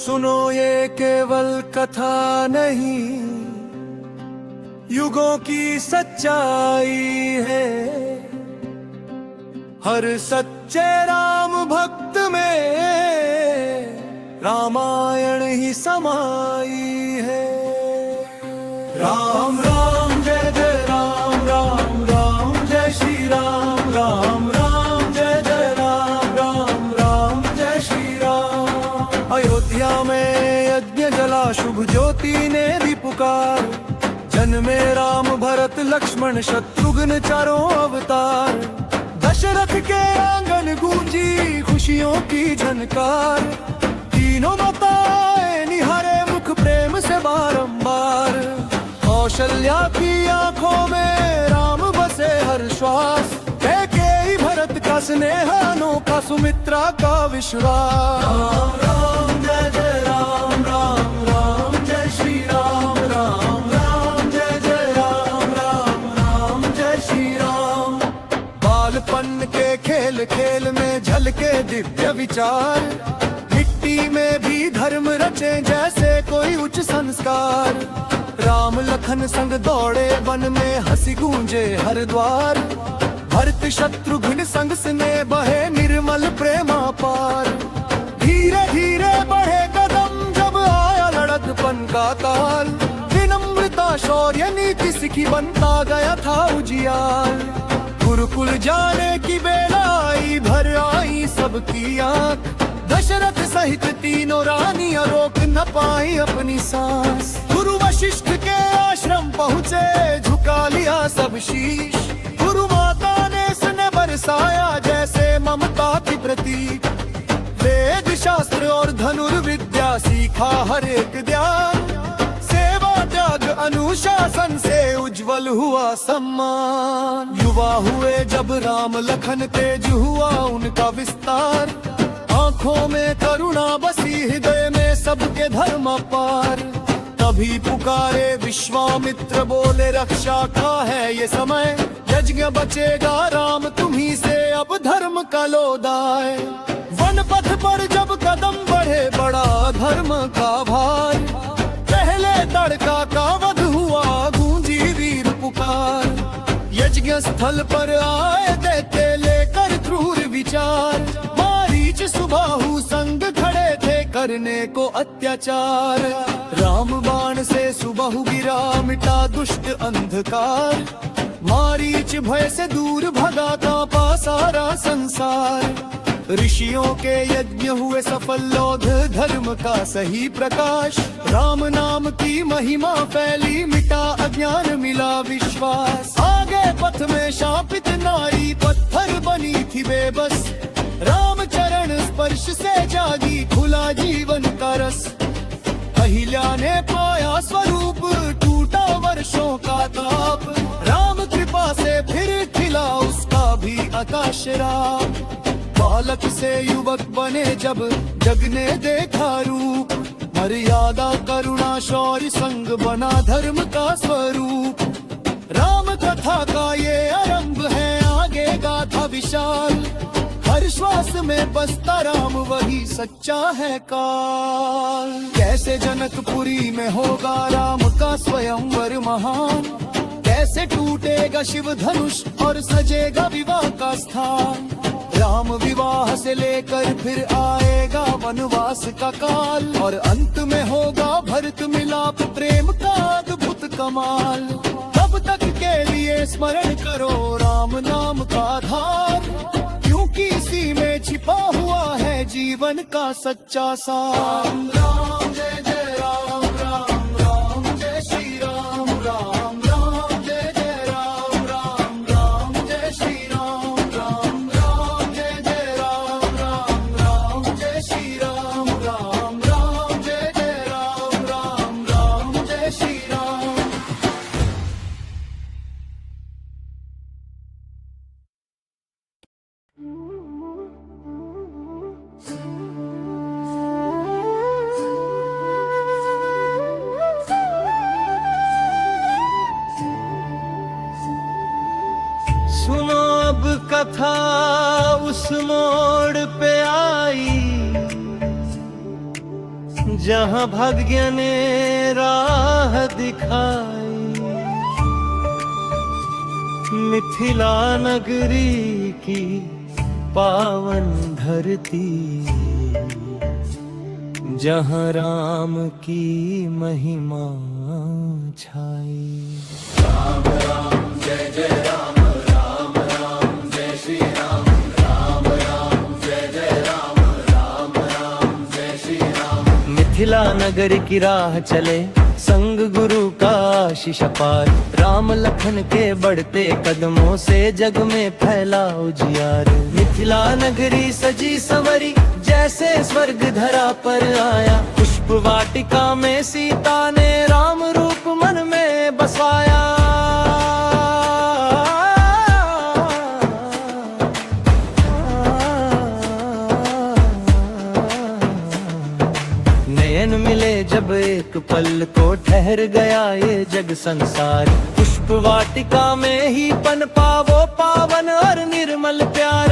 सुनो ये केवल कथा नहीं, युगों की सच्चाई है। हर सच्चे राम भक्त में रामायण ही समाई है। राम राम जय जय राम, राम राम जय श्री राम, राम राम जय जय राम, राम राम जय श्री राम। अयोध्या में यज्ञ जला शुभ ज्योति ने दी पुकार, जन्मे राम भरत लक्ष्मण शत्रुघ्न चारों अवतार। दशरथ के आंगन गूंजी खुशियों की झनकार, तीनों माताएं निहारे मुख प्रेम से बारंबार। कौशल्या की आंखों में राम बसे हर श्वास, कैकेयी भरत का स्नेह, अनोखा सुमित्रा का विश्वास। राम राम जय जय राम, राम राम जय श्री राम, राम राम जय जय राम, राम राम जय श्री राम। बालपन के खेल खेल में झलके दिव्य विचार, मिट्टी में भी धर्म रचे जैसे कोई उच्च संस्कार। राम लखन संग दौड़े वन में, हंसी गूंजे हर द्वार। भरत शत्रुघ्न संग स्नेह बहे निर्मल प्रेमा पार। धीरे धीरे बढ़े कदम जब आया लड़कपन का काल, विनम्रता शौर्य नीति सिखी बनता गया था उजियार। गुरुकुल जाने की बेला आई, भर आई सबकी आँख। दशरथ सहित तीनों रानियां रोक न पाई अपनी सांस। गुरु वशिष्ठ के आश्रम पहुँचे, झुका लिया सब शीश। गुरु माता ने स्नेह बरसाया जैसे ममता की प्रतीक। वेद शास्त्र और धनुर्विद्या सीखा हर एक ध्यान, सेवा त्याग अनुशासन से उज्जवल हुआ सम्मान। युवा हुए जब राम लखन, तेज हुआ उनका विस्तार। आँखों में करुणा बसी, हृदय में सबके धर्म पार। तभी पुकारे विश्वामित्र, बोले रक्षा का है ये समय। यज्ञ बचेगा राम तुम्ही से, अब धर्म का लोदाय। वन पथ पर जब कदम बढ़े, बड़ा धर्म का भार। पहले तड़का का वध हुआ, गूंजी वीर पुकार। यज्ञ स्थल पर आए दैत्य लेकर क्रूर विचार। मारीच सुबाहु संग खड़े थे करने को अत्याचार। राम बाण से सुबाहु गिरा, मिटा दुष्ट अंधकार। मारीच भय से दूर भगा, कांपा सारा संसार। ऋषियों के यज्ञ हुए सफल, लोध धर्म का सही प्रकाश। राम नाम की महिमा फैली, मिटा अज्ञान मिला विश्वास। आगे पथ में शापित नारी, पत्थर बनी थी बेबस। राम चरण स्पर्श से जागी, खुला जीवन का रस। अहिल्या ने पाया स्वरूप, टूटा वर्षों का ताप। राम कृपा से फिर खिला उसका भी आकाश राम। बालक से युवक बने जब, जग ने देखा रूप। मर्यादा करुणा शौर्य संग बना धर्म का स्वरूप। राम कथा का ये आरंभ है, आगे गाथा विशाल। हर श्वास में बसता राम, वही सच्चा है काल। कैसे जनकपुरी में होगा राम का स्वयंवर महान। कैसे टूटेगा शिव धनुष और सजेगा विवाह का स्थान। राम विवाह से लेकर फिर आएगा वनवास का काल। और अंत में होगा भरत मिलाप, प्रेम का अद्भुत कमाल। तब तक के लिए स्मरण करो राम नाम का आधार, क्योंकि इसी में छिपा हुआ है जीवन का सच्चा सार। राम राम जय जय राम, राम राम जय श्री राम, राम राम जय जय राम, राम राम जय श्री राम, राम राम जय जय राम, राम राम जय श्री राम, राम राम जय जय राम, राम राम जय श्री राम। सुनो अब कथा उस मोड़ पे आई, जहाँ भाग्य ने राह दिखाई, मिथिला नगरी की पावन धरती, जहाँ राम की महिमा छाई। राम राम जय जय राम, राम राम जय श्री राम, राम राम जय जय राम, राम राम जय श्री राम। मिथिला नगर की राह चले संग गुरु का आशीष पार, राम लखन के बढ़ते कदमों से जग में फैला उजियार। मिथिला नगरी सजी संवरी जैसे स्वर्ग धरा पर आया, पुष्प वाटिका में सीता ने राम रूप मन में बसाया। नयन मिले जब एक पल को ठहर गया ये जग संसार, पुष्प वाटिका में ही पनपा वो पावन और निर्मल प्यार।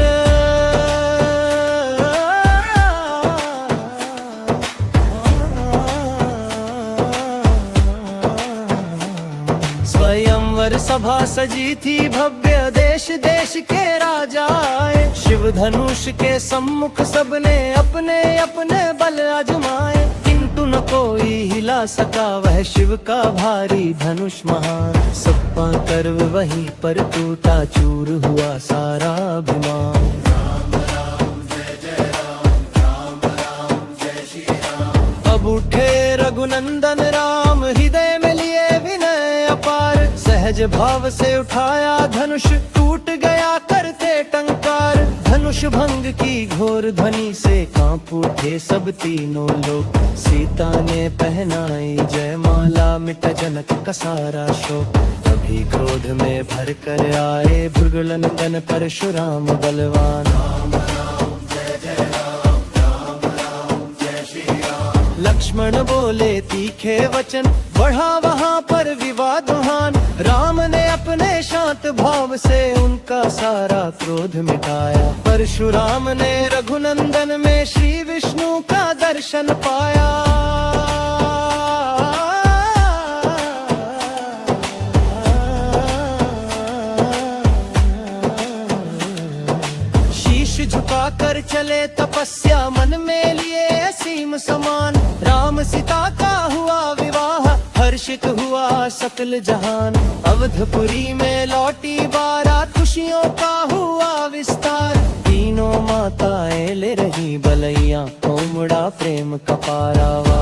स्वयंवर सभा सजी थी भव्य, देश देश के राजा आए, शिव धनुष के सम्मुख सबने अपने अपने बल आजमाए, किंतु न कोई हिला सका वह शिव का भारी धनुष महान। सबका कर्व वहीं पर टूटा, चूर हुआ सारा अभिमान। राम राम जय जय राम, राम राम जय श्री राम। अब उठे रघुनंदन राम, हृदय में लिए विनय अपार, सहज भाव से उठाया धनुष, टूट गया करते टंकार। धनुष भंग की घोर ध्वनि से कांप उठे सब तीनों लोग, सीता ने पहनाई जयमाला, मिटा जनक का सारा शोक। तभी क्रोध में भर कर आए भृगुनंदन परशुराम बलवान। राम राम जय जय राम, राम राम जय श्री राम। लक्ष्मण बोले तीखे वचन, बढ़ा वहाँ पर विवाद महान, राम ने अपने शांत भाव से उनका सारा क्रोध मिटाया। परशुराम ने रघुनंदन में श्री विष्णु का दर्शन पाया। शीश झुकाकर चले तपस्या, मन में लिए असीम समान, राम सीता का हुआ विवाह, हर्षित हुआ सकल जहान। अवधपुरी में लौटी बारात, खुशियों का हुआ विस्तार, तीनों माताएं ले रही बलैया, उमड़ा प्रेम का पारावा।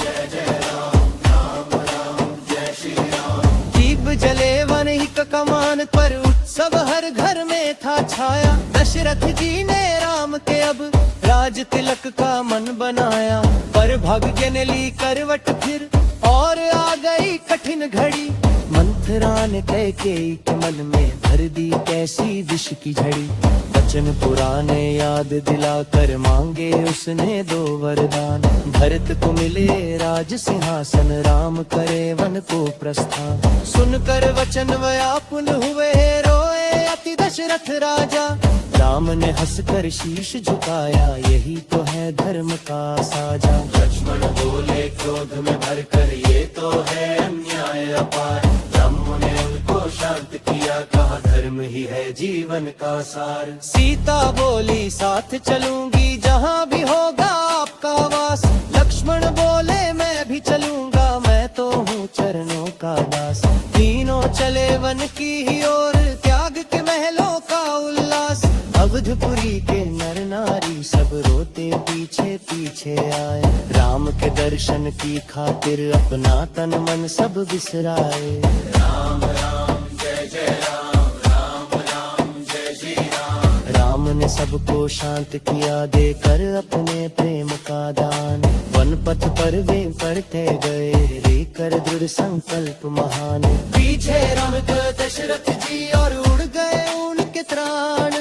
जय जय राम, राम राम जय श्री राम। दीप जले वन ही कमान पर, उत्सव हर घर में था छाया, दशरथ जी ने राम के अब राज तिलक का मन बनाया। पर भाग्य ने ली करवट फिर और आ गई कठिन घड़ी, मंथरा ने कैकेयी के मन में भर दी कैसी विष की झड़ी। वचन पुराने याद दिलाकर मांगे उसने दो वरदान, भरत को मिले राज सिंहासन, राम करे वन को प्रस्थान। सुनकर वचन व्याकुल हुए रोए अति दशरथ राजा, राम ने हंसकर शीश झुकाया, यही तो है धर्म का साजा। लक्ष्मण बोले क्रोध में भरकर, ये तो है अन्याय अपार, ब्रह्म ने उनको शांत किया, कहा धर्म ही है जीवन का सार। सीता बोली साथ चलूंगी जहाँ भी होगा आपका वास, लक्ष्मण बोले मैं भी चलूंगा, मैं तो हूँ चरणों का दास। तीनों चले वन की ही ओर, त्याग के महलों का उल्लास, अवधपुरी के नर नारी सब रोते पीछे पीछे आए, राम के दर्शन की खातिर अपना तन मन सब बिसराए। राम राम जय जय राम, राम राम जय श्री राम। राम ने सबको शांत किया, देकर अपने प्रेम का दान, वन पथ पर वे पढ़ते गए, लेकर दृढ़ संकल्प महान। पीछे राम के दशरथ जी और उड़ गए उनके त्राण,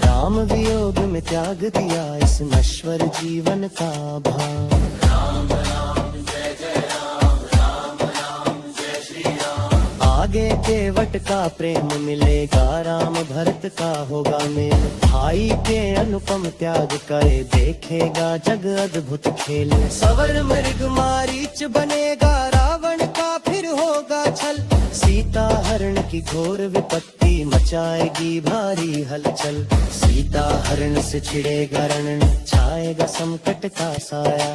राम वियोग में त्याग दिया इस नश्वर जीवन का भान। राम राम जय जय राम, राम राम जय श्री राम। आगे केवट का प्रेम मिलेगा, राम भरत का होगा मेल। भाई के अनुपम त्याग करे, देखेगा जग अद्भुत खेल। सवर मृग मारीच बनेगा, रावण का फिर होगा छल। सीता हरण की घोर विपत्ति, मचाएगी भारी हलचल। सीता हरण से छिड़ेगा रण, छाएगा संकट का साया।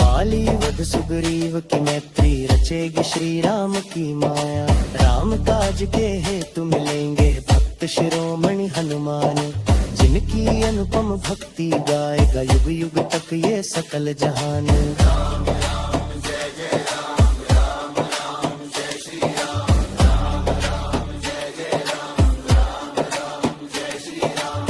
बाली वध सुग्रीव की मैत्री, रचेगी श्री राम की माया। राम काज के हेतु मिलेंगे, भक्त शिरोमणि हनुमान। जिनकी अनुपम भक्ति गाएगा, युग युग तक ये सकल जहान। राम राम जय जय राम, राम राम जय श्री राम। राम राम जय जय राम, राम राम जय श्री राम।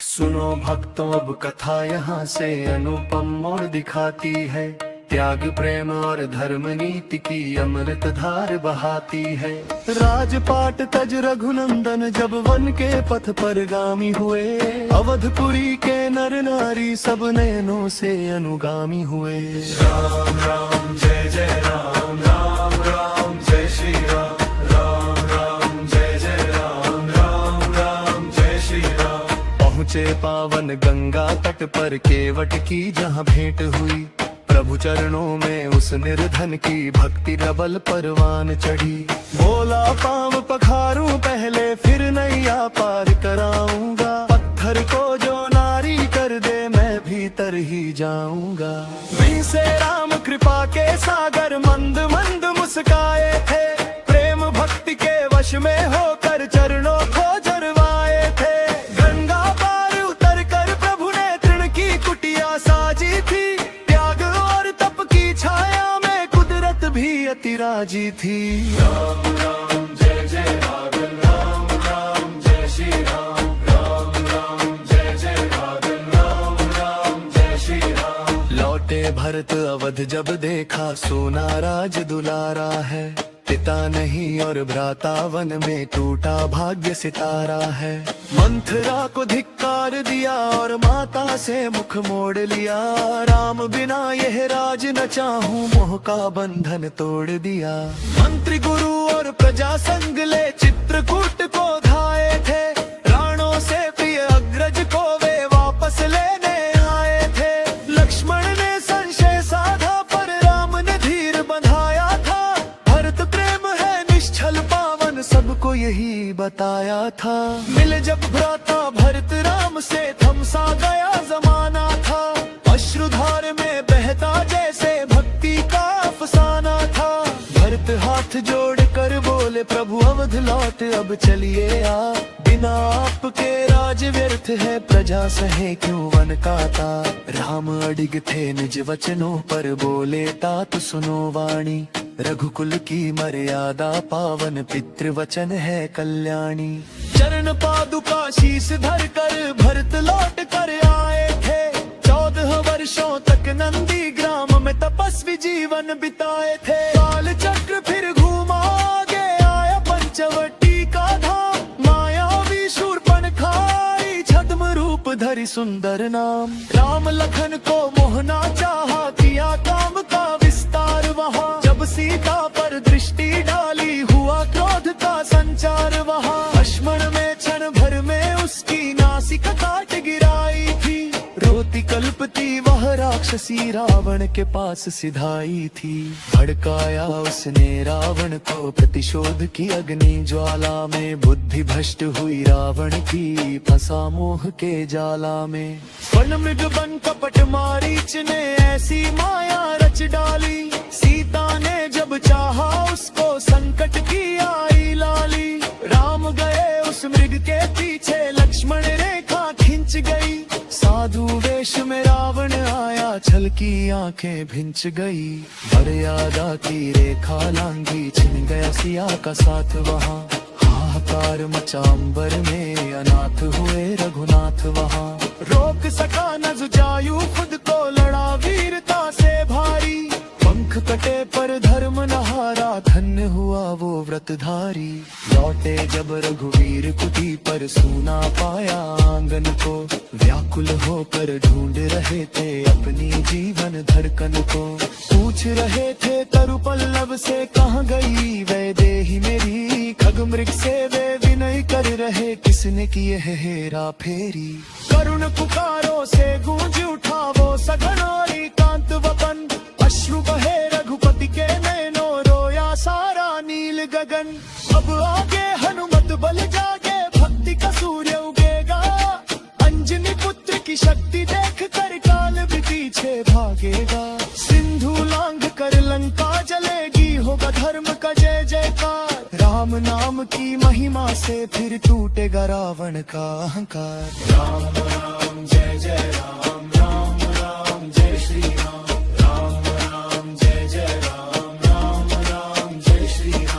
सुनो भक्तों अब कथा यहाँ से अनुपम मोड़ दिखाती है। त्याग प्रेम और धर्म नीति की अमृत धार बहाती है। राजपाट तज रघुनंदन जब वन के पथ पर गामी हुए। अवधपुरी के नर नारी सब नयनों से अनुगामी हुए। राम राम जय जय राम, राम राम जय श्री राम। राम राम जय जय राम, राम राम जय श्री राम। पहुँचे पावन गंगा तट पर केवट की जहाँ भेंट हुई। प्रभु चरणों में उस निर्धन की भक्ति प्रबल परवान चढ़ी। बोला पाँव पखारूं पहले, फिर नैया पार कराऊंगा। पत्थर को जो नारी कर दे, मैं भीतर ही जाऊंगा। वी से राम कृपा के सागर मंद मंद मुस्काए थे। प्रेम भक्ति के वश में होकर चरणों को जरवाए थे। गंगा पार उतर कर प्रभु ने तृण की कुटिया साजी थी। त्याग और तप की छाया में कुदरत भी अति राजी थी। राम राम जय जय राघव, राम राम जय श्री राम। राम राम जय जय राघव, राम राम जय श्री राम। लौटे भरत अवध जब देखा, सोना राज दुलारा है। पिता नहीं और भ्राता वन में टूटा भाग्य सितारा है। मंथरा को धिक्कार दिया और माता से मुख मोड़ लिया। राम बिना यह राज न चाहूं, मोह का बंधन तोड़ दिया। मंत्री गुरु और प्रजा संग ले चित्रकूट को धाए थे। राणों से प्रिय अग्रज को वे वापस लेने आए थे। लक्ष्मण ने संशय साधा पर राम ने धीर बंधाया था। भरत प्रेम है निश्चल पावन, सबको यही बताया था। मिले जब भ्राता भरत राम से, थमसा गया जमाना था। अश्रुधार में बहता जैसे भक्ति का अफसाना था। भरत हाथ जोड़ कर बोले, प्रभु अवध लौट अब चलिए आ। बिना आपके राज व्यर्थ है, प्रजा सहे क्यों वन का ता। राम अडिग थे निज वचनों पर, बोले तात सुनो वाणी। रघुकुल की मर्यादा पावन, पितृवचन है कल्याणी। चरण पादुका शीस धर कर भरत लौट कर आए थे। 14 वर्षों तक नंदी ग्राम में तपस्वी जीवन बिताए थे। काल चक्र फिर घूमा, आगे आया पंचवटी का धाम। मायावी शूर्पणखा आई, छद्म रूप धरि सुंदर नाम। राम लखन को मोहना चाहा, किया काम का विस्तार वहाँ। जब सीता पर दृष्टि डाली, हुआ क्रोध का संचार वहाँ। लक्ष्मण में क्षण भर में उसकी नासिका काट गिराई थी। रोती कल्पती वह राक्षसी रावण के पास सिधाई थी। भड़काया उसने रावण को, प्रतिशोध की अग्नि ज्वाला में। बुद्धि भ्रष्ट हुई रावण की, फंसा मोह के जाला में। वन मृग बन कपट मारीच ने ऐसी माया रच डाली। सीता ने जब चाहा उसको, संकट की आई लाली। राम गए उस मृग के पीछे, लक्ष्मण रेखा खिंच गई। साधु वेश में रावण आया, छल की आंखें भिंच गई। मर्यादा की रेखा लांघी, छिन गया सिया का साथ वहाँ। हाहाकार मचा अंबर में, अनाथ हुए रघुनाथ वहाँ। रोक सका न जुझायु खुद को, लड़ा वीरता से भारी। पंख कटे पर धर्म नहारा, धन्य हुआ वो व्रत धारी। लौटे जब रघुवीर कुटी पर सूना पाया आंगन को, व्याकुल होकर ढूंढ रहे थे अपनी जीवन धड़कन को। पूछ रहे थे तरु पल्लव से कहाँ गई वैदेही मेरी, खग मृग से वे विनय कर रहे किसने किए है हेरा फेरी। करुण पुकारों से गूंज उठा वो सघन और एकांत वपन, अश्रु बहे रघुपति के नैनों रोया सारा नील गगन। अब आगे हनुमत बल जागे भक्ति का सूर्य उगेगा, अंजनी पुत्र की शक्ति देख कर काल भी पीछे भागेगा। सिंधु लांघ कर लंका जलेगी होगा धर्म का जय जयकार, राम नाम की महिमा से फिर टूटेगा रावण का अहंकार। राम राम जय जय राम, राम राम जय श्री राम, राम राम जय जय राम, राम राम जय श्री राम।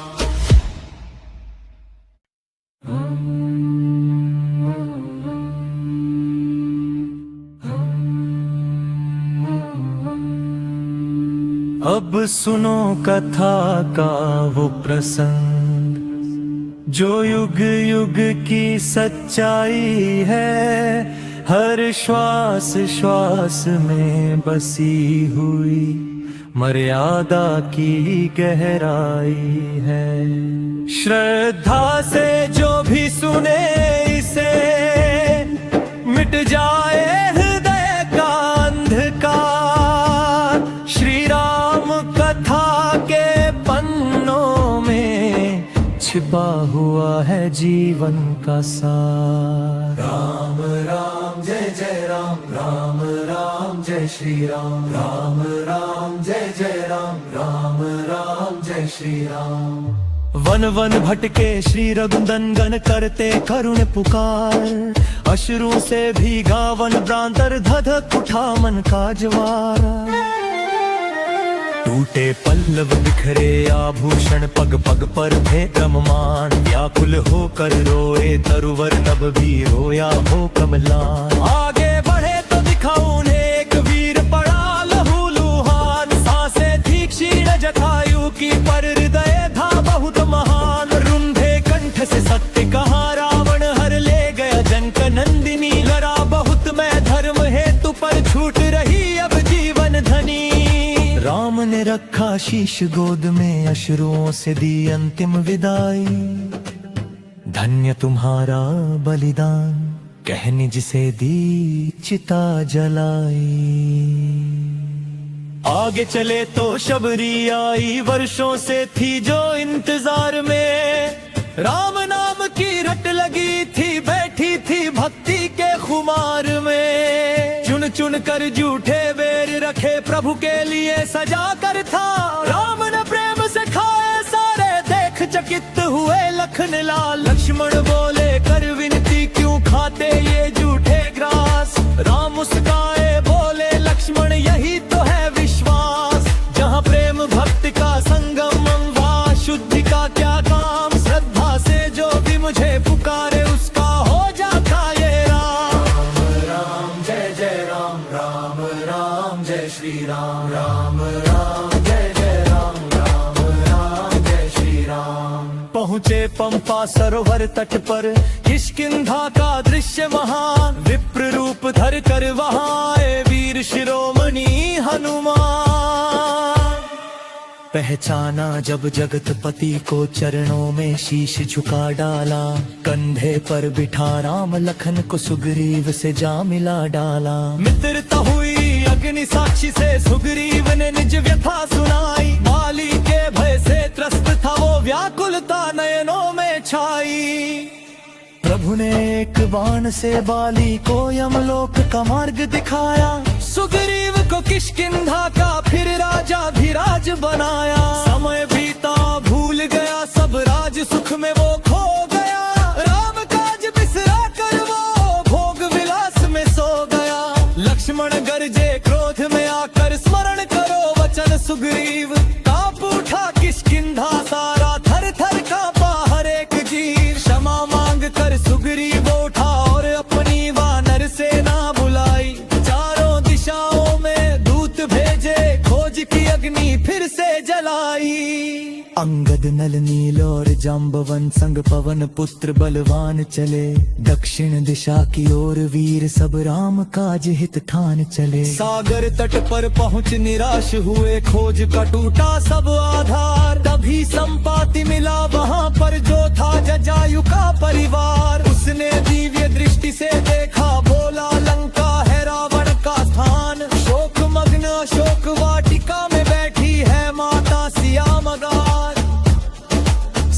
अब सुनो कथा का वो प्रसंग, जो युग युग की सच्चाई है, हर श्वास श्वास में बसी हुई मर्यादा की गहराई है। श्रद्धा से जो भी सुने इसे, मिट जाए हृदय का अंधकार। श्री राम कथा के पन्नों में छिपा हुआ है जीवन का सार। राम राम जय जय राम, राम राम जय श्री राम, राम राम जय जय राम, राम राम जय श्री राम। वन वन भटके श्री रघुनंदन करते करुण पुकार, अश्रु से भीगा वन प्रांतर धधक उठा मन का ज्वारा। टूटे पल्लव बिखरे आभूषण पग पग पर थे गममान, व्याकुल होकर रोए तरुवर नभ भी रोया हो कमलान। आगे बढ़े तो दिखा उन्हें एक वीर पड़ा लहूलुहान, सांसें थी क्षीण जटायु की पर हृदय था बहुत महान। रुंधे कंठ से सत्य कहा रावण हर ले गया जनक नंदिनी, लड़ा बहुत मैं धर्म हेतु पर छूट रही अब जीवन धनी। राम ने रखा शीश गोद में, अश्रुओं से दी अंतिम विदाई। धन्य तुम्हारा बलिदान, कह निज से दी चिता जलाई। आगे चले तो शबरी आई, वर्षों से थी जो इंतजार में। राम नाम की रट लगी थी, बैठी थी भक्ति के खुमार में। चुन चुन कर झूठे बेर रखे प्रभु के लिए सजा कर था, राम ने प्रेम से खाए सारे देख चकित हुए लखन लाल। लक्ष्मण बोले कर विनती क्यों खाते ये झूठे ग्रास, राम मुस्काए बोले लक्ष्मण यही तो है विश्वास। जहाँ प्रेम भक्ति का संगम, वहाँ शुद्धि का क्या काम। श्रद्धा से जो भी मुझे पुकारे उसका हो जाता ये राम। राम जय जय राम, राम राम जय श्री राम, राम राम जय जय राम, राम राम जय श्री राम। पहुँचे पंपा सरोवर तट पर, किष्किंधा का दृश्य महान। विप्र रूप धर कर वहाँ आए वीर शिरोमणि हनुमान। पहचाना जब जगतपति को, चरणों में शीश झुका डाला। कंधे पर बिठा राम लखन को, सुग्रीव से जा मिला डाला। मित्रता हुई अग्नि साक्षी से, सुग्रीव ने निज व्यथा सुनाई। बाली के भय से त्रस्त था वो, व्याकुलता नयनों में छाई। प्रभु ने एक बाण से बाली को यमलोक का मार्ग दिखाया। सुग्रीव को किष्किंधा का फिर राजा धीराज बनाया। समय बीता भूल गया सब राज, सुख में वो खो गया। राम काज बिसरा कर वो भोग विलास में सो गया। लक्ष्मण गरजे क्रोध में आकर, स्मरण करो वचन सुग्रीव। कांप उठा किष्किंधा सारा, थर थर कांपा हर एक जीव। क्षमा मांग कर सुग्रीव उठा और अपनी वानर सेना बुलाई। चारों दिशाओं में दूत भेजे, खोज की अग्नि फिर से जलाई। अंगद नल नील और जाम्बवन संग पवन पुत्र बलवान चले। दक्षिण दिशा की ओर वीर सब राम काज हित ठान चले। सागर तट पर पहुँच निराश हुए, खोज का टूटा सब आधार। तभी संपाति मिला वहाँ पर जो था जटायु का परिवार। उसने दिव्य दृष्टि से देखा, बोला लंका है रावण का स्थान। शोक मग्न अशोक वाटिका में बैठी है माता सिया मगार।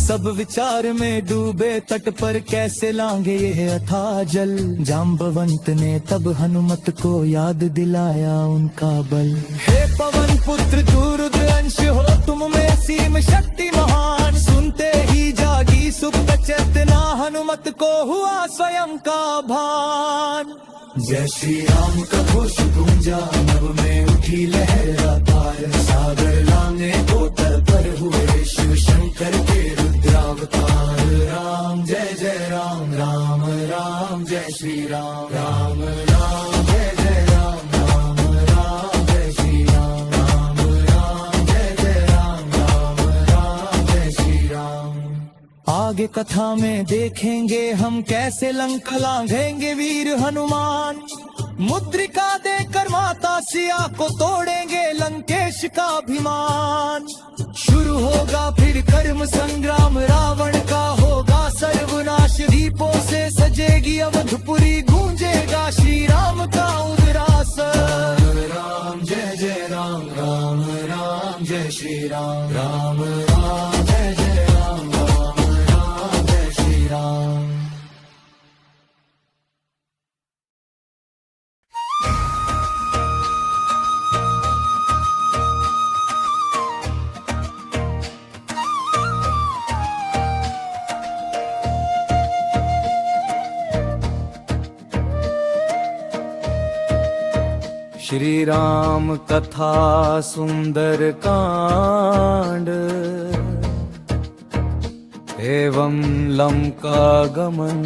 सब विचार में डूबे तट पर कैसे लांगे ये अथाह जल। जाम्बवंत ने तब हनुमत को याद दिलाया उनका बल। हे पवन पुत्र तू रुद्र अंश हो, तुम में सीम शक्ति महान। सुनते ही जागी सुप्त चेतना, हनुमत को हुआ स्वयं का भान। जय श्री राम का घोष गूंजा, नभ में उठी लहर अपार। सागर लांगे को तल पर हुए, शिव शंकर के रुद्रावतार। राम जय जय राम, राम राम जय श्री राम। राम राम जय जय राम, राम राम जय श्री राम। राम राम जय जय राम, राम राम जय श्री राम। आगे कथा में देखेंगे हम कैसे लंका लांघेंगे वीर हनुमान। मुद्रिका देकर माता सिया को तोड़ेंगे लंकेश का अभिमान। शुरू होगा फिर कर्म संग्राम, रावण का होगा सर्वनाश। दीपों से सजेगी अवधपुरी, गूंजेगा श्री राम का उद्रास। राम जय जय राम, राम राम जय श्री राम। राम राम जय जय राम, राम राम जय श्री राम। श्री राम कथा सुंदर कांड, एवं लंका गमन।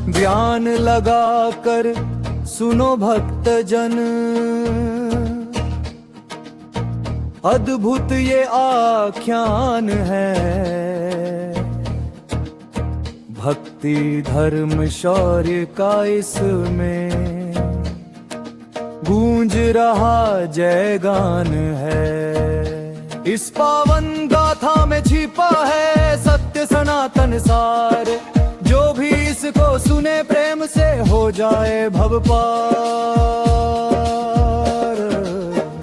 ध्यान लगा कर सुनो भक्त जन, अद्भुत ये आख्यान है। भक्ति धर्म शौर्य का इसमें गूंज रहा जय गान है। इस पावन गाथा में छिपा है सत्य सनातन सार। जो भी इसको सुने प्रेम से हो जाए भव पार।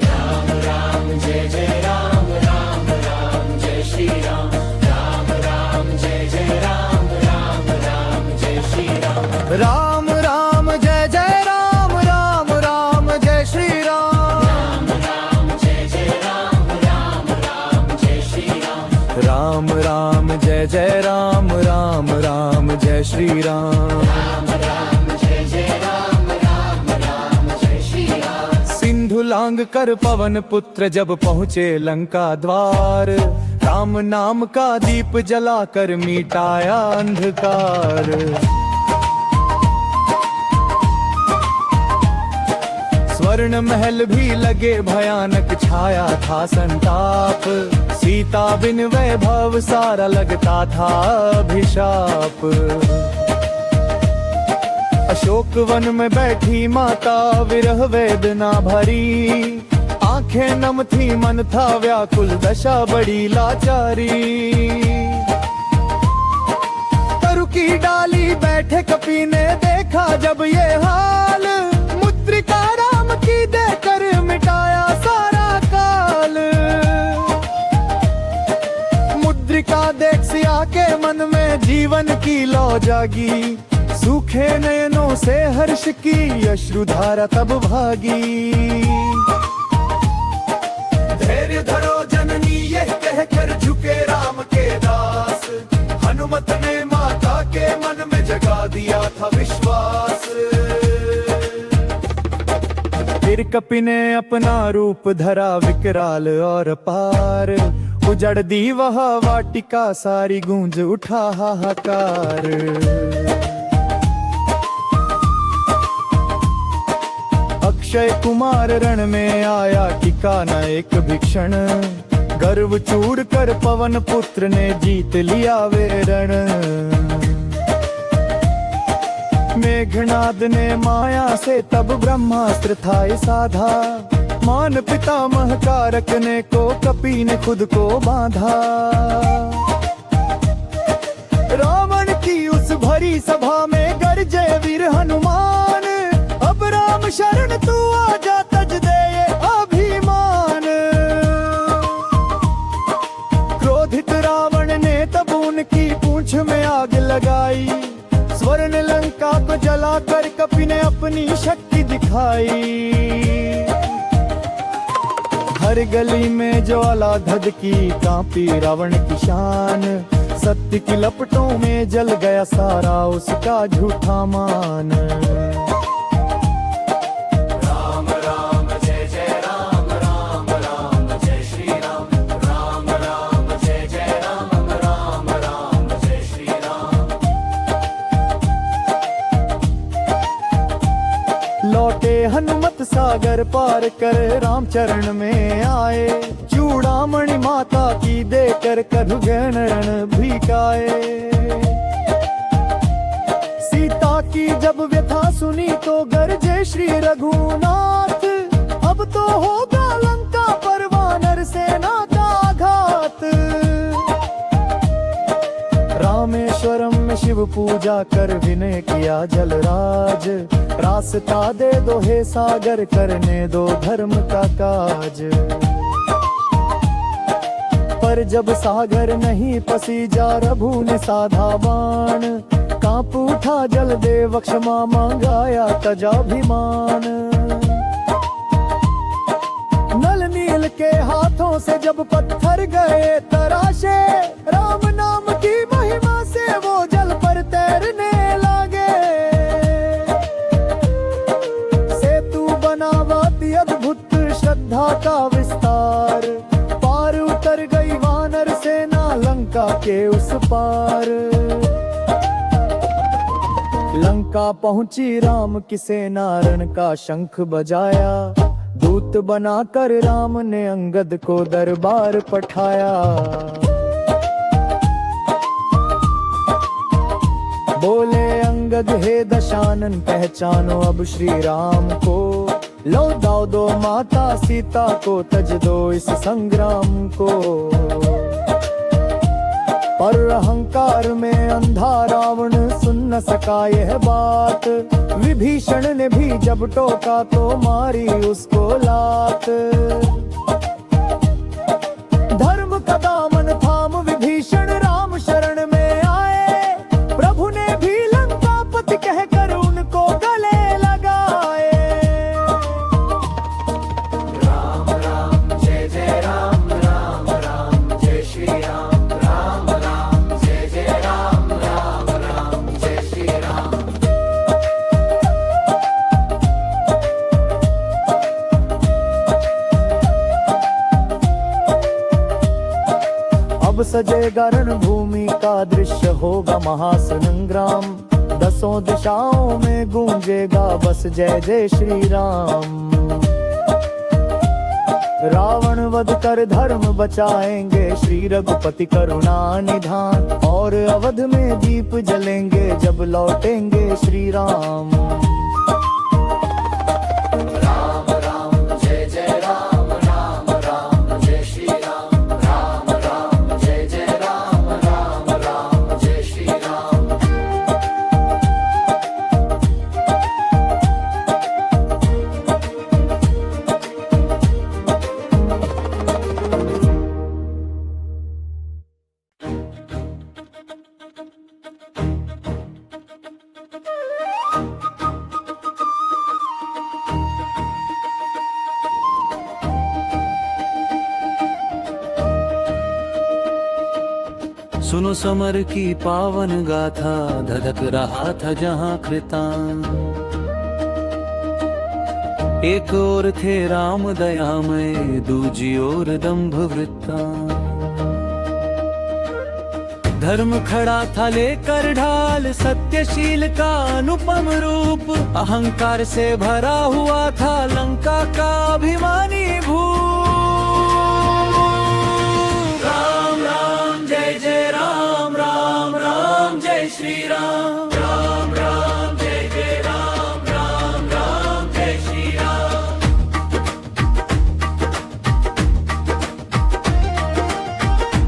राम राम जय जय राम, राम राम जय श्री राम। राम राम जय जय राम, राम राम जय श्री राम। राम राम जय जय राम, राम राम जय श्री राम। राम राम जय जय राम, राम राम जय श्री राम। राम राम जय जय राम, राम राम जय श्री राम। राम राम जय जय राम, राम राम जय श्री राम। सिंधु लांग कर पवन पुत्र जब पहुँचे लंका द्वार। राम नाम का दीप जलाकर मिटाया अंधकार। स्वर्ण महल भी लगे भयानक, छाया था संताप। सीता बिन वैभव सारा लगता था अभिशाप। अशोक वन में बैठी माता विरह वेदना भरी। आंखें नम थी मन था व्याकुल, दशा बड़ी लाचारी। तरु की डाली बैठे कपि ने देखा जब ये हाल। मुद्रिका राम की देकर मिटाया सारा काल। मुद्रिका देख सिया के मन में जीवन की लौ जागी। सूखे नयनों से हर्ष की अश्रुधारा तब भागी। धैर्य धरो जननी यह कहकर झुके राम के दास। हनुमत ने माता के मन में जगा दिया था विश्वास। फिर कपि ने अपना रूप धरा विकराल और अपार। उजड़ दी वह वाटिका सारी, गूंज उठा हाहाकार। अक्षय कुमार रण में आया, टिका न एक भी क्षण। गर्व चूड़ कर पवन पुत्र ने जीत लिया वे रण। मेघनाद ने माया से तब ब्रह्मास्त्र था साधा, मान पितामह कारक ने को कपि ने खुद को बांधा। रावण की उस भरी सभा में गरजे वीर हनुमान, अब राम शरण तू आजा तज दे ये अभिमान। क्रोधित रावण ने तब उनकी पूंछ में आग लगाई, स्वर्ण लंका को जलाकर कपि ने अपनी शक्ति दिखाई। हर गली में ज्वाला धधकी, कांपी रावण की शान। सत्य की लपटों में जल गया सारा उसका झूठा मान। राम राम जय जय राम, राम राम जय श्री राम। राम राम जय जय राम, राम राम जय श्री राम। लौटे हनुमत सागर पार कर राम चरण में आए, चूड़ामणि माता की देकर करुगण रण भिकाए। सीता की जब व्यथा सुनी तो गरजे श्री रघुनाथ, अब तो होगा लंका पर वानर सेना का आघात। रामेश्वरम में शिव पूजा कर विनय किया जलराज, रास्ता दे दो हे सागर करने दो धर्म का काज। पर जब सागर नहीं पसी जा रघु ने साधा बाण, कांप उठा जल देव क्षमा मांगाया तजाभिमान। नल नील के हाथों से जब पत्थर गए तराशे, राम नाम की महिमा से वो जल पर तैरने लगे। सेतु बनावती अद्भुत श्रद्धा का विस्तार, पार उतर गई वानर सेना लंका के उस पार। लंका पहुंची राम की सेना, रण का शंख बजाया। दूत बनाकर राम ने अंगद को दरबार पठाया। बोले अंगद हे दशानन पहचानो अब श्री राम को, लो दाओ दो माता सीता को, तज दो इस संग्राम को। पर अहंकार में अंधा रावण सुन न सका यह बात, विभीषण ने भी जब टोका तो मारी उसको लात। धर्म का दामन थाम विभीषण राम शरण में आए, प्रभु ने भी लंकापति कहकर उनको गले लगाए। राम राम जय जय राम, राम राम जय श्री राम। राम राम जय जय राम, राम राम जय श्री राम। अब सजेगा रणभूमि का दृश्य होगा महासंग्राम, दसों दिशाओं में गूंजेगा बस जय जय श्री राम। रावण वध कर धर्म बचाएंगे श्री रघुपति करुणा निधान, और अवध में दीप जलेंगे जब लौटेंगे श्री राम। राम राम जय जय राम, राम राम जय श्री राम। राम राम जय जय राम, राम राम जय श्री राम। सुनो समर की पावन गाथा, धधक रहा था जहां कृतान। एक ओर थे राम दयामय, दूजी ओर दंभ वृत्तान। धर्म खड़ा था लेकर ढाल, सत्यशील का अनुपम रूप। अहंकार से भरा हुआ था लंका का अभिमानी भूप। राम राम जय जय राम, राम राम जय श्री राम। राम राम जय जय राम, राम राम जय श्री राम।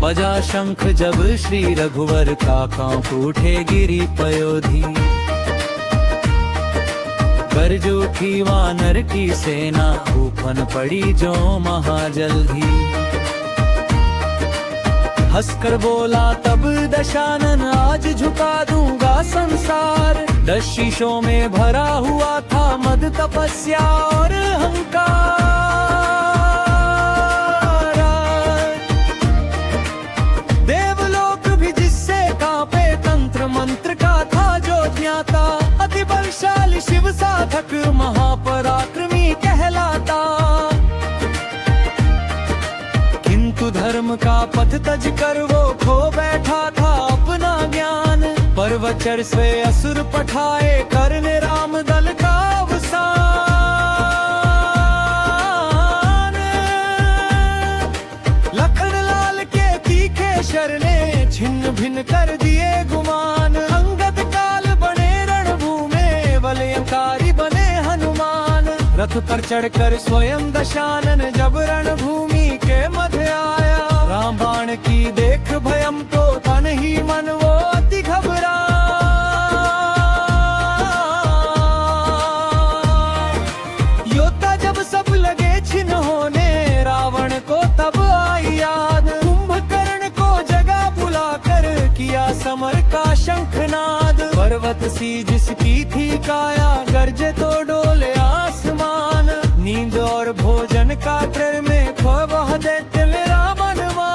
बजा शंख जब श्री रघुवर का, कांप उठे गिरी पयोधी। गर्ज उठी वानर की सेना, ऊपन पड़ी जो महाजल्दी। हंसकर बोला तब दशानन, आज झुका दूंगा संसार। 10 शीशों में भरा हुआ था मद, तपस्या और अहंकार। देवलोक भी जिससे कांपे, तंत्र मंत्र का था जो ज्ञाता। अति बलशाली शिव साधक, महापराक्रमी कहलाता। किंतु धर्म का पथ तज कर वो खो बैठा था अपना ज्ञान। पर्वचर से असुर पठाए, करने राम दल का अवसान। लखन लाल के तीखे शर ने, छिन्न भिन्न कर दिए गुमान। अंगद काल बने रणभूमि, वलयकारी बने हनुमान। रथ पर चढ़कर स्वयं दशानन, जब रणभूमि के मध्य आया। राम बाण की देख भयम तो तन ही मन वो अति घबरा। योद्धा जब सब लगे छिन्न होने, रावण को तब आई याद। कुंभकर्ण को जगह बुलाकर, किया समर का शंखनाद। पर्वत सी जिसकी थी काया, गरजे तो डोले आसमान। नींद और भोजन का क्रय में, खो वह दैत्य मेरा मनमान।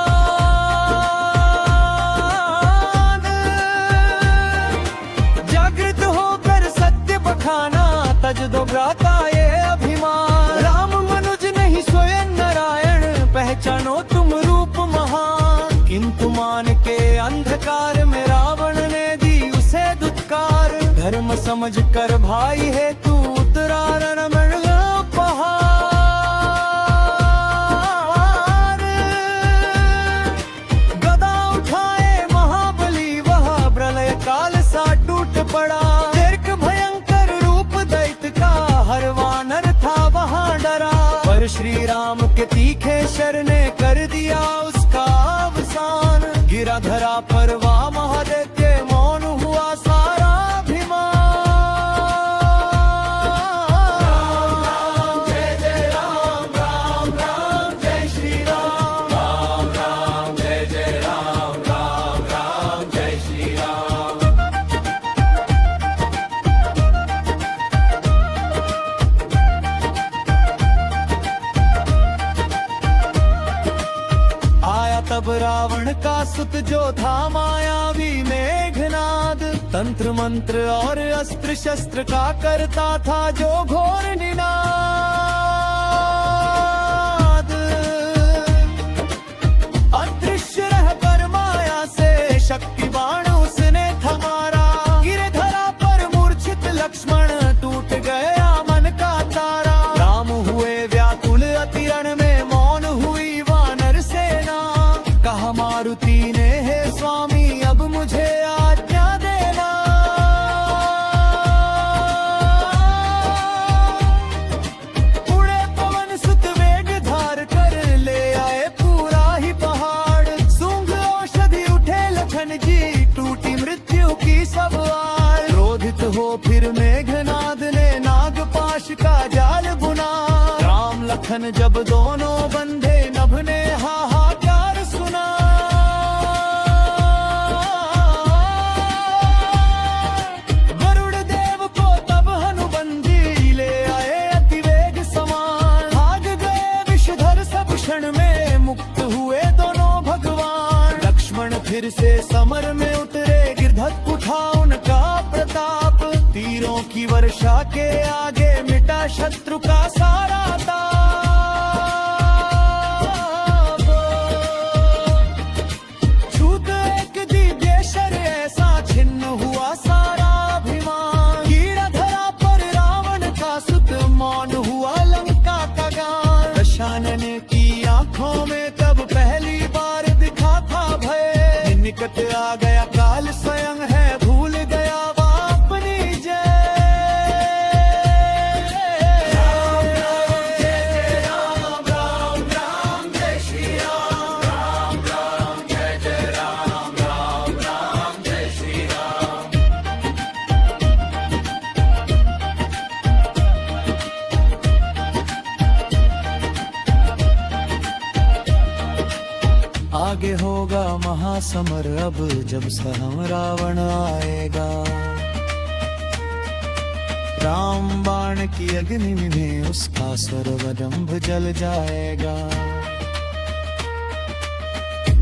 जागृत होकर सत्य बखाना, तज दो भ्राता ये अभिमान। राम मनुज नहीं स्वयं नारायण, पहचानो तुम रूप महान। किंतु मान के अंधकार में, रावण ने दी उसे दुत्कार। धर्म समझ कर भाई है तू, उतरा रणमण पहाड़। गदा उठाए महाबली, वह प्रलय काल सा टूट पड़ा। दीर्घ भयंकर रूप दैत्य का, हर वानर था वहां डरा। पर श्री राम के तीखे शर ने कर दिया उसका अवसान। गिरा धरा पर वह महादैत्य, मौन हुआ सारा अभिमान। तब रावण का सुत जो था मायावी मेघनाद। तंत्र मंत्र और अस्त्र शस्त्र का करता था जो घोर निनाद। अदृश्य रहकर माया से, शक्ति बाण उसने थमारा। गिरे धरा पर मूर्छित लक्ष्मण, टूट गया मन का तारा। राम हुए व्याकुल अति रण में, मौन हुई वानर सेना। कहा मारुति ने, हे स्वामी अब मुझे आज्ञा देना। उड़े पवन सुत वेग धार कर, ले आए पूरा ही पहाड़। सूंघ औषधि उठे लखन जी, टूटी मृत्यु की सब आड़। क्रोधित हो फिर मेघनाद ने, नागपाश का जाल बुना। राम लखन जब दोनों बंधे, नभ ने हाहाकार सुना। गरुड़ देव को तब हनुबंदी, ले आए अति वेग समान। भाग गए विषधर सब क्षण में, मुक्त हुए दोनों भगवान। लक्ष्मण फिर से समर में उतरे, गिरधत उठा उनका प्रताप। तीरों की वर्षा के आगे, मिटा शत्रु का सारा ताप। छूत एक दिव्य आगे होगा महासमर अब जब सहम रावण आएगा। राम बाण की अग्नि में उसका सर्वदंभ जल जाएगा।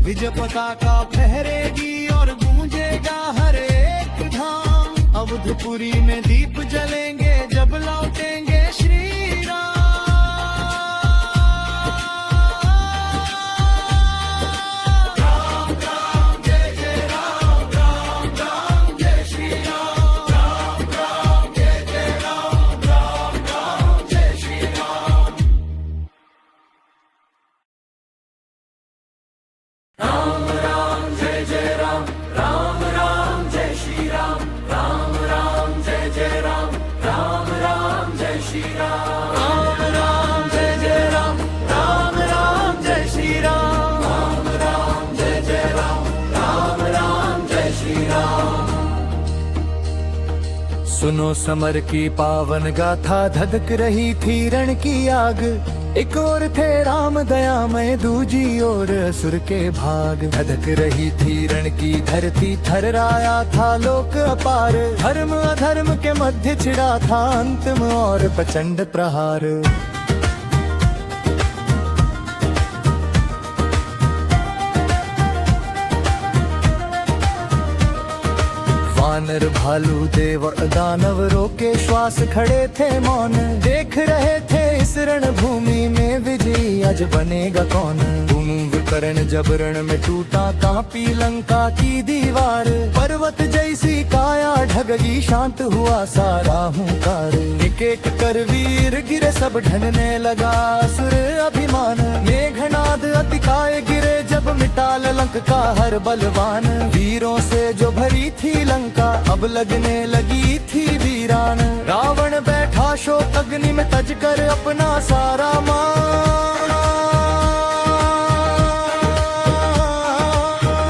विजय पताका फहरेगी और गूंजेगा हर एक धाम। अवधपुरी में दीप जलेंगे जब लौटेंगे श्री राम। राम राम जय जय राम, राम राम जय श्री राम। राम राम जय जय राम, राम राम जय श्री राम। राम राम जय जय राम, राम राम जय श्री राम। राम राम जय जय राम, राम राम जय श्री राम। राम राम जय जय राम, राम राम जय श्री राम। राम राम जय जय राम, राम राम जय श्री राम। सुनो समर की पावन गाथा, धधक रही थी रण की आग। एक ओर थे राम दयामय, दूजी ओर असुर के भाग। धधक रही थी रण की धरती, थर्राया था लोक अपार। धर्म अधर्म के मध्य छिड़ा था अंतिम और प्रचंड प्रहार। वानर भालू देव दानव रोके श्वास खड़े थे मौन। देख रहे थे इस रण भूमि में विजयी आज बनेगा कौन। कुंभकर्ण जब रण में टूटा, कांपी लंका की दीवार। पर्वत जैसी काया ढगगी, शांत हुआ सारा हुंकार। एक एक कर वीर गिरे, सब ढलने लगा असुर अभिमान। मेघनाद अतिकाय गिरे जब मिटा लंक का हर बलवान। वीरों से जो भरी थी लंका, अब लगने लगी थी वीरान। रावण बैठा शोक अग्नि में तज कर अपना सारा मान।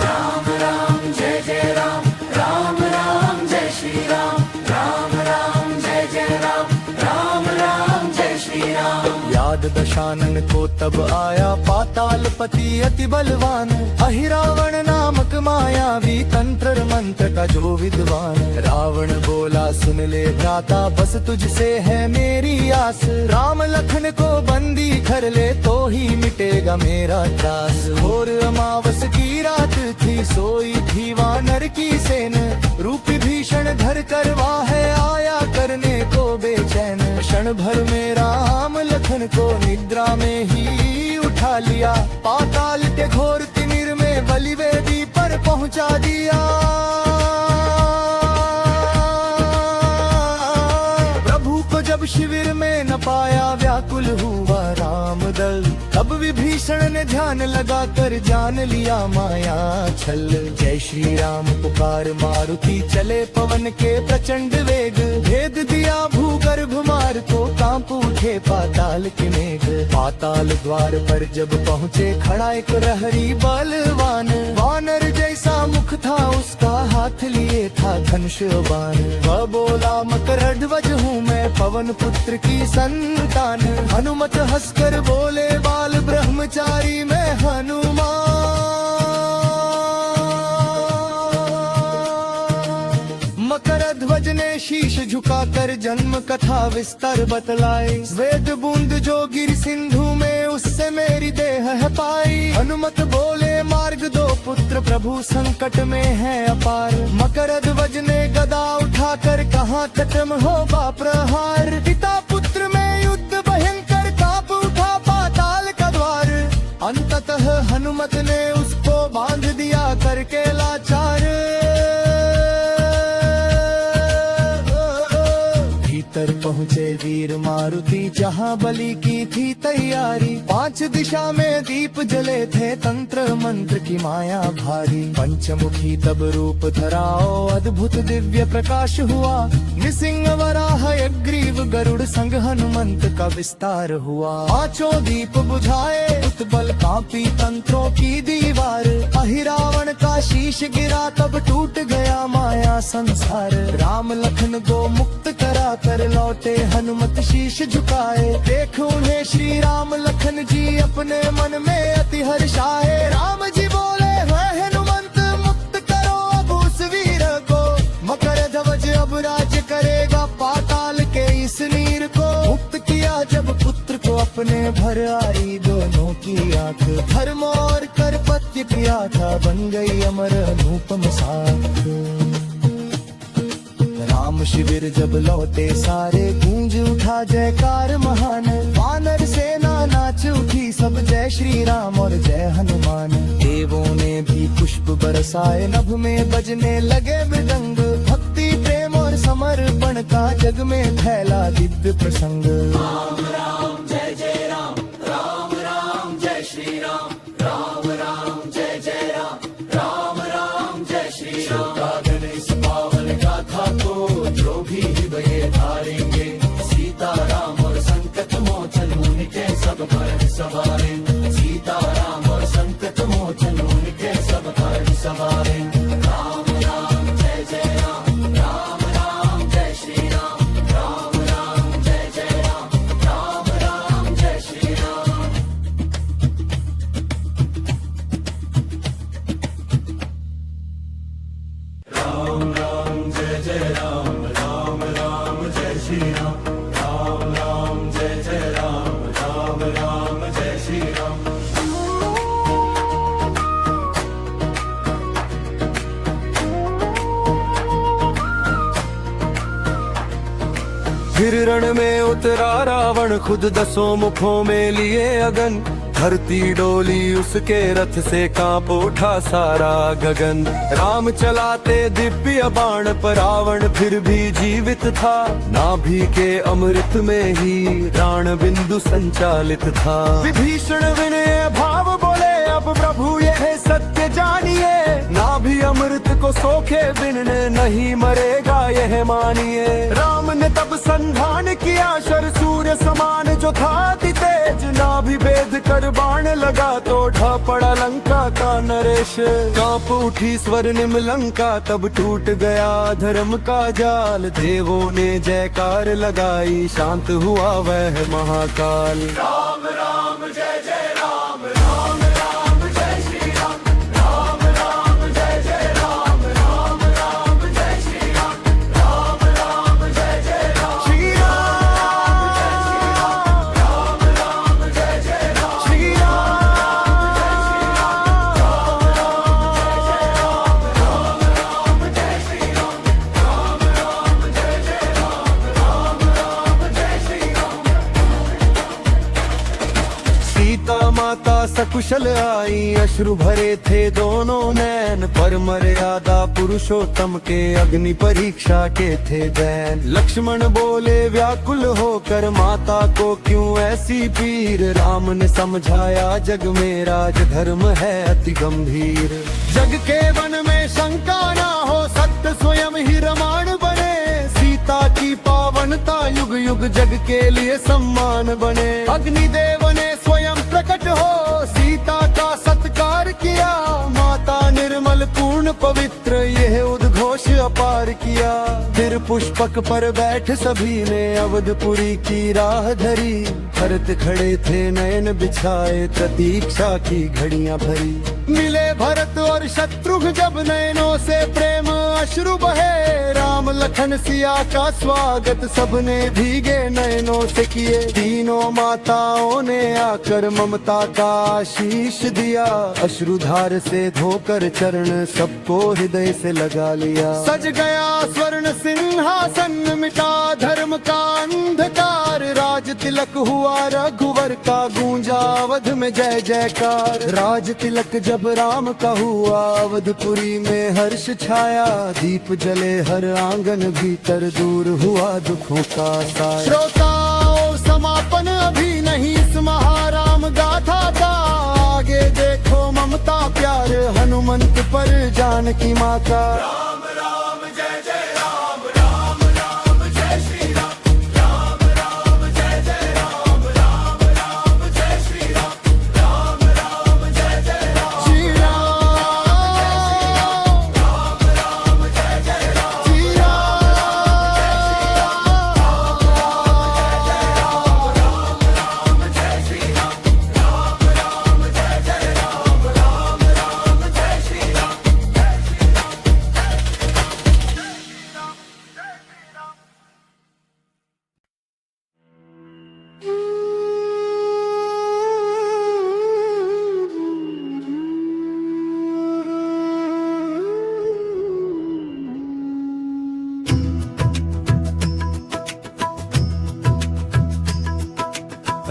राम राम जय जय राम, राम राम जय श्री राम। राम राम जय जय राम, राम राम जय श्री राम। याद दशानन को तब आया पातालपति अति बलवान। अहिरावण नामक मायावी, तंत्र मंत्र का जो विद्वान। रावण बोला सुन ले भ्राता, बस तुझसे है मेरी आस। राम लखन को बंदी कर ले तो ही मिटेगा मेरा त्रास। और अमावस की रात थी, सोई थी वानर की सेन। रूप भीषण धर कर वाह आया करने को बेचैन। क्षण भर में राम लखन को निद्रा में ही उठा लिया। पाताल के घोर तिमिर में बलिवेदी पर पहुंचा दिया। प्रभु को जब शिविर में न पाया, व्याकुल हुआ राम दल। तब विभीषण ने ध्यान लगा कर जान लिया माया छल। जय श्री राम पुकार मारुति, चले पवन के प्रचंड वेग। भेद दिया भूगर्भ मार्ग को, कांप उठे पाताल के मेघ। पाताल द्वार पर जब पहुँचे, खड़ा एक प्रहरी बलवान। वानर जैसा मुख था उसका, हाथ लिए था धनुष बाण। वह बोला मकरध्वज हूँ मैं, पवन पुत्र की संतान। हनुमत हंसकर बोले बाल ब्रह्मचारी मैं हनुमान। मकरध्वज ने शीश झुकाकर जन्म कथा विस्तार बतलाई। वेद बूंद जो गिर सिंधु में, उससे मेरी देह है पाई। हनुमत बोले मार्ग दो पुत्र, प्रभु संकट में है अपार। मकरध्वज ने गदा उठाकर कहा खत्म होगा प्रहार। पिता पुत्र में युद्ध भयंकर, कांप उठा पाताल का द्वार। अंततः हनुमत ने उसको बांध दिया करके लाचार। भीतर पहुँचे वीर मारुति, जहाँ बलि की थी तैयारी। 5 दिशा में दीप जले थे, तंत्र मंत्र की माया भारी। पंचमुखी तब रूप धराओ, अद्भुत दिव्य प्रकाश हुआ। निसिंह वराह यग्रीव गरुड़ संग हनुमंत का विस्तार हुआ। 5 दीप बुझाए, उत्पल कांपी तंत्रों की दीवार। अहिरावण का शीश गिरा, तब टूट गया माया संसार। राम लखन को मुक्त करा कर लौटे हनुमत शीश झुकाए। देख उन्हें श्री राम लखन जी अपने मन में अति हर्षाए। राम जी बोले सपने भर आई दोनों की आंख, धर्म और करपत्य किया था, बन गई अमर अनुपम साख। राम शिविर जब लौटे सारे, गूंज उठा जयकार महान, वानर सेना नाच उठी सब, जय श्री राम और जय हनुमान। देवों ने भी पुष्प बरसाए, नभ में बजने लगे मृदंग, भक्ति प्रेम और समर्पण का जग में फैला दिव्य प्रसंग। राम राम जय जय राम, राम राम जय श्री राम, राम राम जय जय राम, राम राम जय श्री राम। इस पावन गाथा को जो भी हृदय धारेंगे, सीता राम और संकट मोचन उनके सब पर सवारे, सीता राम और संकट मोचन उनके सब पर सवारे। राम राम जय जय राम, राम राम जय श्री राम, राम राम जय जय राम, राम राम जय श्री राम। राम राम जय जय राम, राम राम जय श्री राम, राम राम जय जय राम, राम राम जय श्री राम। फिर रण में उतरा रावण, खुद 10 मुखों में लिए अगन, धरती डोली उसके रथ से, कांप उठा सारा गगन। राम चलाते दिव्य बाण पर, रावण फिर भी जीवित था, नाभि के अमृत में ही प्राण बिंदु संचालित था। विभीषण विनय भाव बोले, अब प्रभु यह सत्य जानिए, नाभि अमृत को सोखे बिन नहीं मरेगा यह मानिए। राम ने तब संधान किया, शर सूर्य समान जो था अति तेज, नाभि भेद कर बाण लगा तो ढा पड़ा लंका का नरेश। कांप उठी स्वर्णिम लंका, तब टूट गया धर्म का जाल, देवों ने जयकार लगाई, शांत हुआ वह महाकाल। राम राम जय जय राम, राम राम जय श्री राम, राम राम जय जय राम, राम राम जय श्री राम, राम राम जय जय राम। श्री राम राम राम जय जय राम, श्री राम राम राम जय श्री राम, राम राम जय जय राम, राम राम जय श्री राम। सीता माता सकुशल आई, अश्रु भरे थे दोनों नैन, पर मर्यादा पुरुषोत्तम के, अग्नि परीक्षा के थे दैन। लक्ष्मण बोले व्याकुल होकर, माता को क्यों ऐसी पीर, राम ने समझाया जग में राज धर्म है अति गंभीर। जग के वन में शंका ना हो, सत्य स्वयं ही रमान बने, सीता की पावनता युग युग जग के लिए सम्मान बने। अग्निदेव ने स्वयं प्रकट हो, सीता का सत्कार किया, माता निर्मल पूर्ण पवित्र यह उद्घोष अपार किया। फिर पुष्पक पर बैठ सभी ने, अवधपुरी की राह धरी, भरत खड़े थे नयन बिछाए, प्रतीक्षा की घड़ियां भरी। मिले भरत और शत्रुघ्न जब नयनों से प्रेम अश्रु बहे, राम लखन सिया का स्वागत सबने भीगे नयनों से किए। तीनों माताओं ने आकर ममता का आशीष दिया, अश्रुधार से धोकर चरण सबको हृदय से लगा लिया। सज गया स्वर्ण सिंहासन, मिटा धर्म का अंधकार, राज तिलक हुआ रघुवर का, गूंजा अवध में जय जयकार। राज तिलक जब राम का हुआ, अवधपुरी में हर्ष छाया, दीप जले हर आंगन भीतर, दूर हुआ दुखों का साया। श्रोताओं समापन अभी नहीं इस महाराम गाथा का, आगे देखो ममता प्यार हनुमंत पर जानकी माँ का। राम राम जय जय राम, राम राम जय श्री राम, राम राम जय जय राम, राम राम जय श्री राम, राम राम जय जय राम। श्री राम राम राम जय जय राम, श्री राम राम जय श्री राम, राम राम जय जय राम, राम राम जय श्री राम।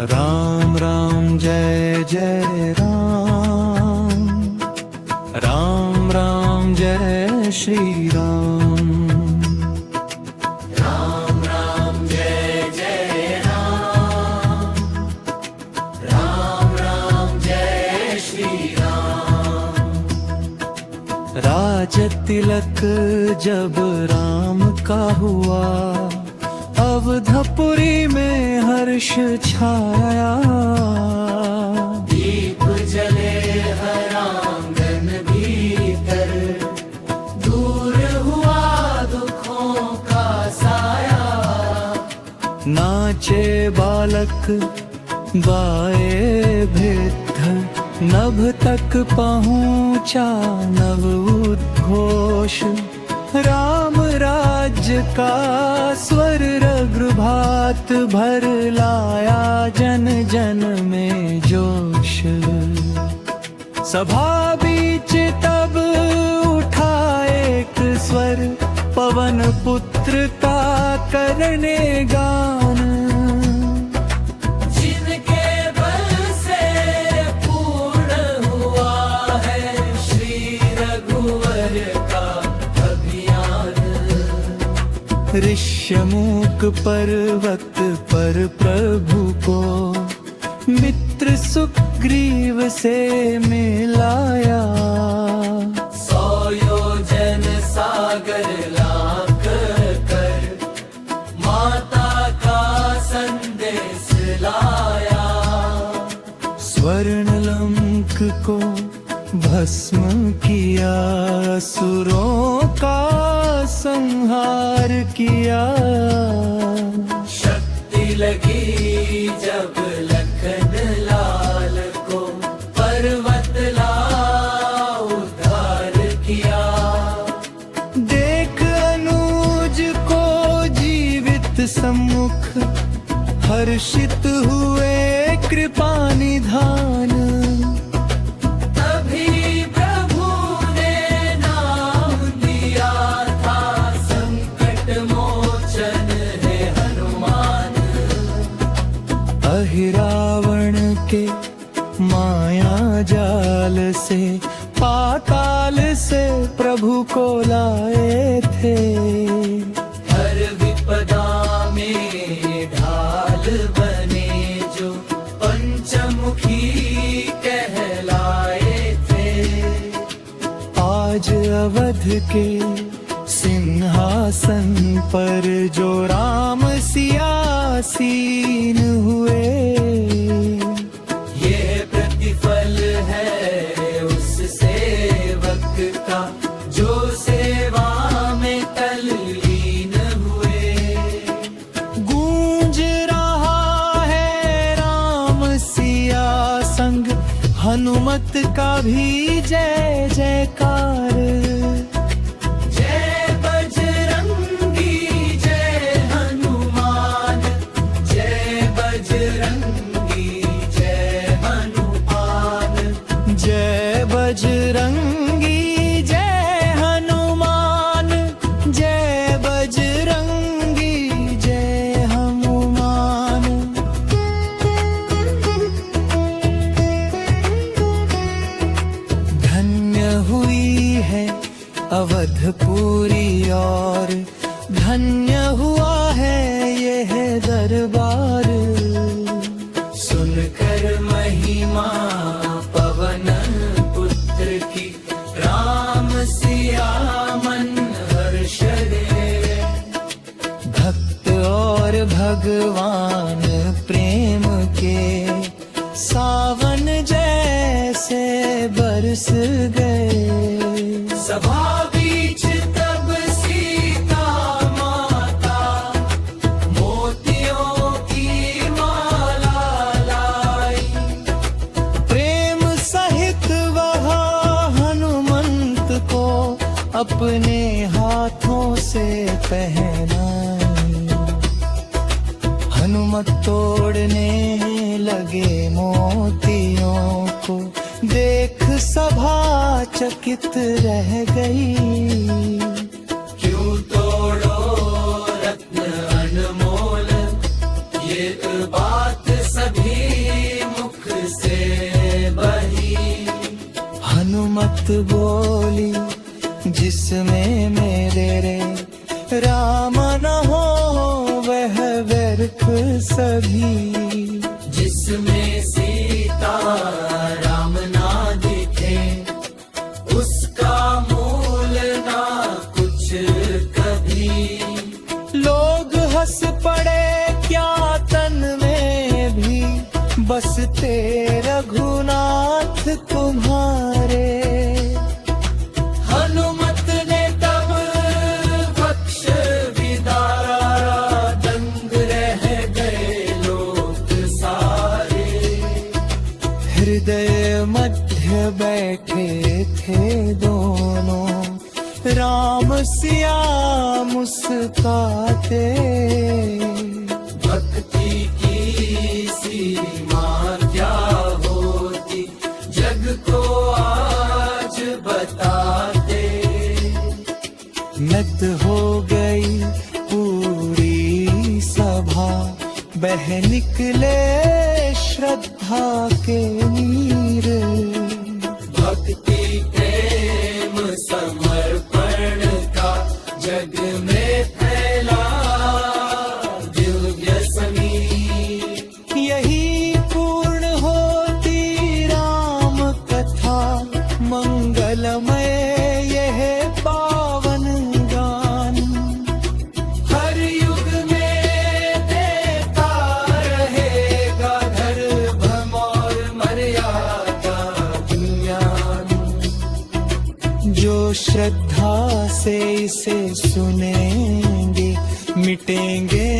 राम राम जय जय राम, राम राम जय श्री राम। राम राम जय जय राम, राम राम जय श्री राम। राज तिलक जब राम का हुआ, अवधपुरी में हर्ष छाया। दीप जले हर आंगन भीतर, दूर हुआ दुखों का साया। नाचे बालक गाए भिद्ध, नभ तक पहुँचा नव उद्घोष। राम राज्य का स्वर रघुभात भर लाया, जन जन में जोश। सभा बीच तब उठा एक स्वर, पवन पुत्र का करने गान। जिनके बल से पूर्ण हुआ है श्री रघुवर का ऋष्यमूक पर्वत पर प्रभु को, मित्र सुग्रीव से मिलाया। 100 योजन सागर लांघ कर, माता का संदेश लाया। स्वर्ण लंक को भस्म किया, असुरों का संहार किया। शक्ति लगी जब लखन लाल को, पर्वत ला उद्धार किया। देख अनुज को जीवित सम्मुख, हर्षित हुए कृपा निधान। रावण के माया जाल से, पाताल से प्रभु को लाए थे। हर विपदा में ढाल बने जो, पंचमुखी कहलाए थे। आज अवध के सिंहासन पर जो राम सियासीन हुए, ये प्रतिफल है उस सेवक का जो सेवा में तल्लीन हुए। गूंज रहा है राम सिया संग, हनुमत का भी जय जयकार। बजरंगी जय हनुमान, जय बजरंगी जय हनुमान। धन्य हुई है अवधपुरी और धन्य हुआ है यह दरबार। सुनकर महिमा पवन की, राम सिया मन हर्ष रे। भक्त और भगवान प्रेम के, सावन जैसे बरस गए। सभा बीच तब सीता माता, मोतियों की माला लाई। प्रेम सहित वह हनुमंत को अपने हाथों से पहनाई। हनुमत तोड़ने लगे मोतियों को, देख सभा चकित रह गई। क्यों तोड़ो रत्न अनमोल, ये बात सभी मत बोली जिसमें मेरे रे राम न हो वह व्यर्थ सभी। जिसमें सीता राम ना दिखे उसका मूल ना कुछ कभी। लोग हंस पड़े क्या तन में भी बसते रघुनाथ तुम्हारे। हनुमत ने तब बख्श विदारा दंग रह गए लोग सारे। हृदय मध्य बैठे थे दोनों राम सिया मुस्काते। भक्ति की सीमा क्या होती जग को आज बताते। नत हो गई पूरी सभा बह निकले श्रद्धा के नीर। भक्ति प्रेम समर्पण का जग में फैला दिव्य संगीत। यही पूर्ण होती राम कथा मंगलमय यह पावन गान। हर युग में देता रहेगा धर्म और मर्यादा ज्ञान। जो श्रद्धा से इसे सुनेंगे मिटेंगे